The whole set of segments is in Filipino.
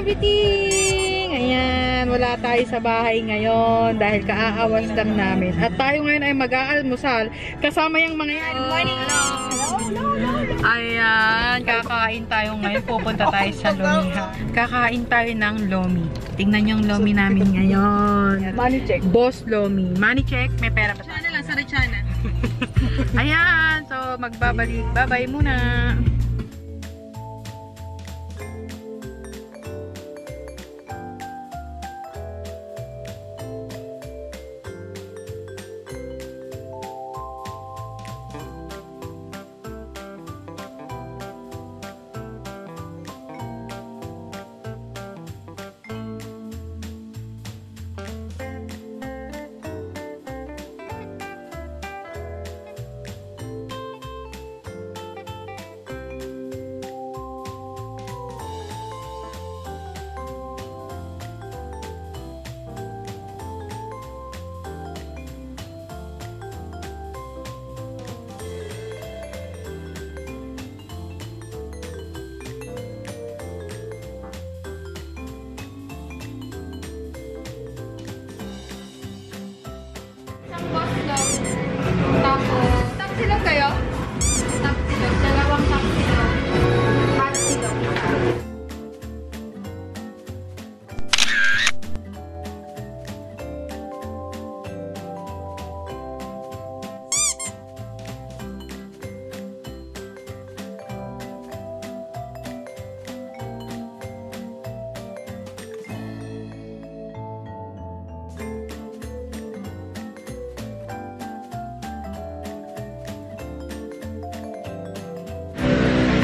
everything! Ayan, wala tayo sa bahay ngayon dahil kaaawas lang namin. At tayo ngayon ay mag-aalmusal kasama yung mga yan. Good morning! Hello! Ayan, kakain tayo ngayon. Pupunta tayo sa Lomihan. Kakain tayo ng Lomi. Tingnan yung Lomi namin ngayon. Money check. Boss Lomi. Money check, may pera ba? Chana lang, sa Rechana. Ayan, so magbabalik. Bye-bye muna. Tapsilog kayo? Tapsilog. Dalawang tapsilog. Tapsilog.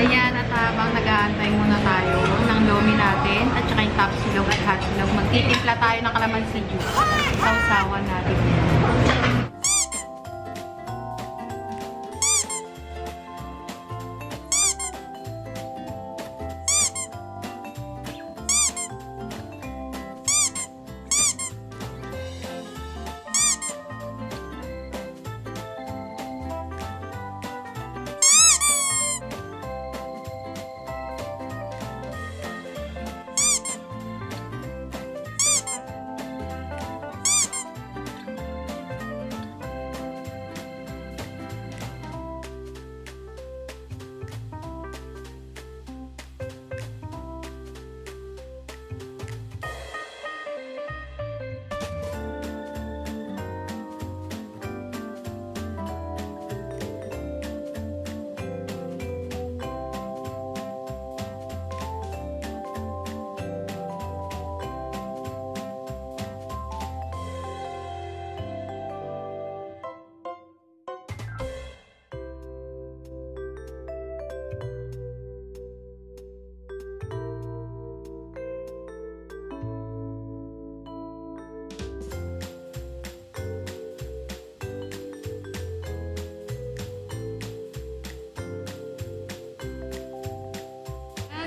Ayan, at habang nag-aantay muna tayo ng Lomi natin at saka yung tapsilog at hotsilog, magtitimpla tayo ng kalamansi juice. Sausawan natin.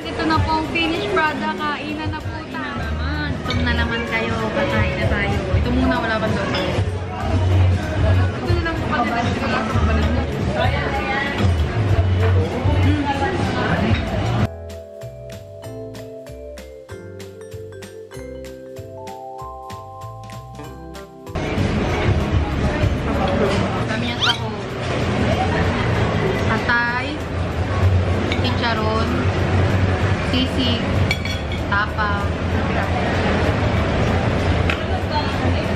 Ito na po ang finished product. Kainan na po tayo. Gutom na naman kayo. Kakain na tayo. Ito muna, wala pa doon. Ito na lang po pala. Kami yung tako. Atay. Chicharon. Sisig. Tapa.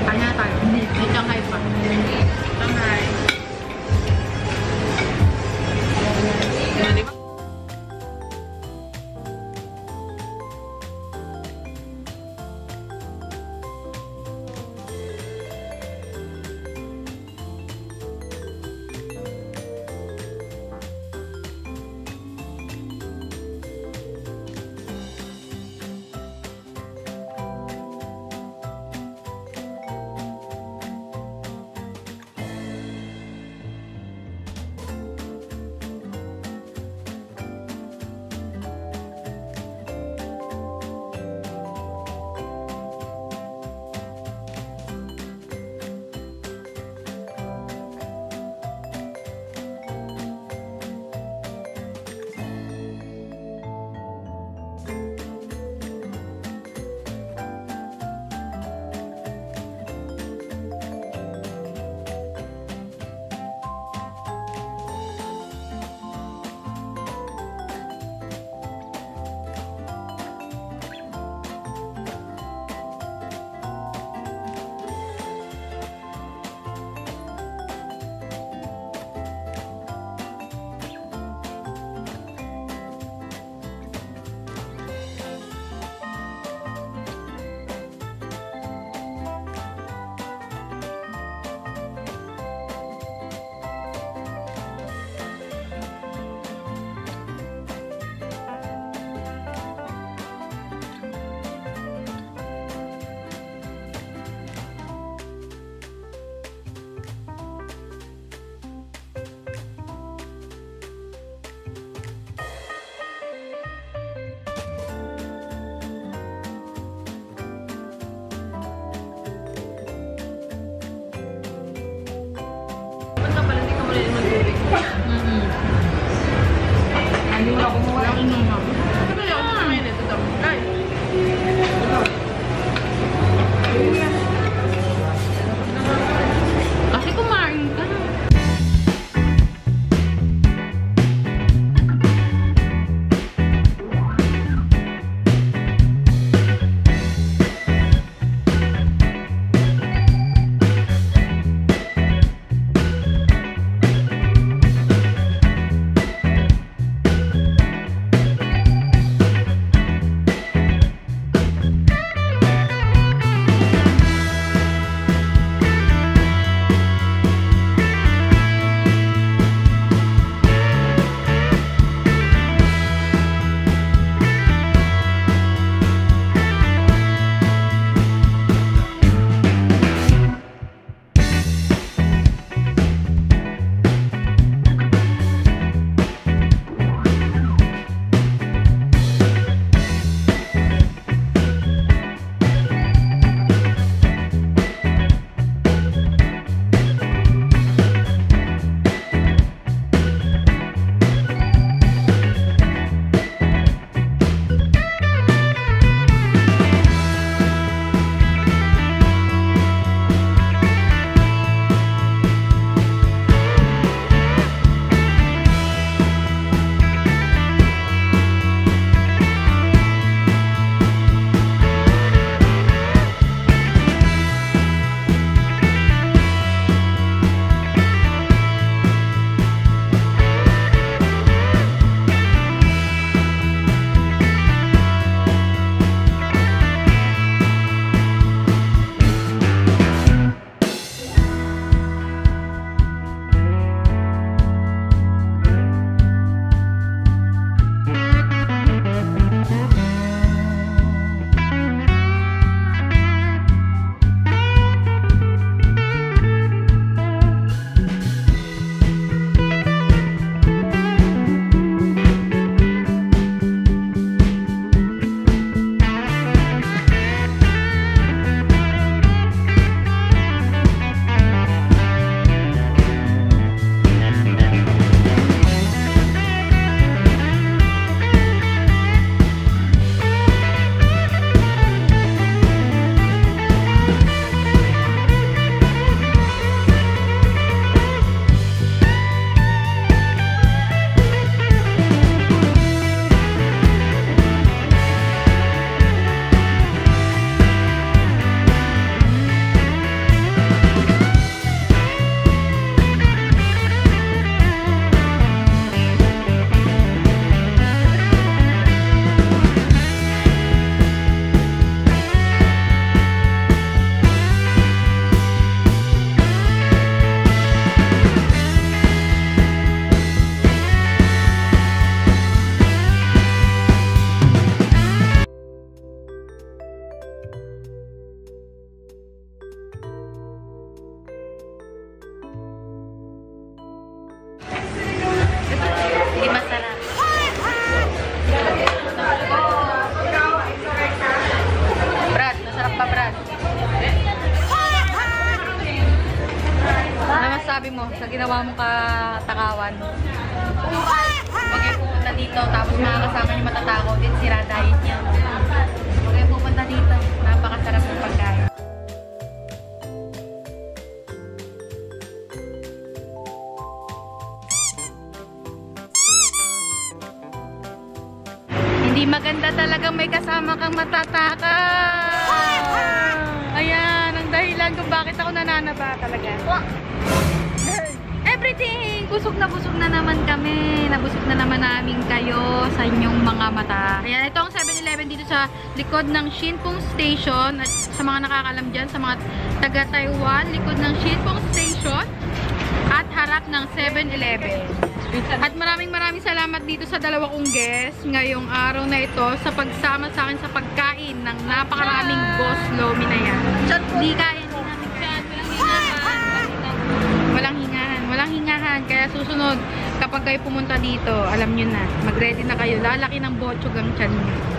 Kanya tayo. May Shanghai pa. Shanghai. Hindi mo na kumuha. Inom na. Ito yung kumain ito daw. Ay. Kasi kumain ka na. Hindi masarap. Brad, masarap pa, Brad. Ano masabi mo sa ginawa mong katakawan? Huwag kayo pupunta dito, tapos makakasama niyo matatakaw din, sira diet niya. Huwag kayo pupunta dito, napakasarap ng pagkain. Hindi maganda talagang may kasama kang matatakaw. Ayan, ang dahilan kung bakit ako nananaba talaga. Everything! Busog na naman kami. Nabusog na naman namin kayo sa inyong mga mata. Ayan, ito ang 7-Eleven dito sa likod ng Shinpong Station. At sa mga nakakalam dyan, sa mga taga-Taiwan, likod ng Shinpong Station at harap ng 7-Eleven. At maraming salamat dito sa dalawa kong guests ngayong araw na ito sa pagsama sa akin sa pagkain ng napakaraming Boss Lomi na yan. Hindi kaya, hindi namin chat. Walang hingahan. Kaya susunod, kapag kayo pumunta dito, alam nyo na, mag-ready na kayo. Lalaki ng botsog ang tiyan nyo.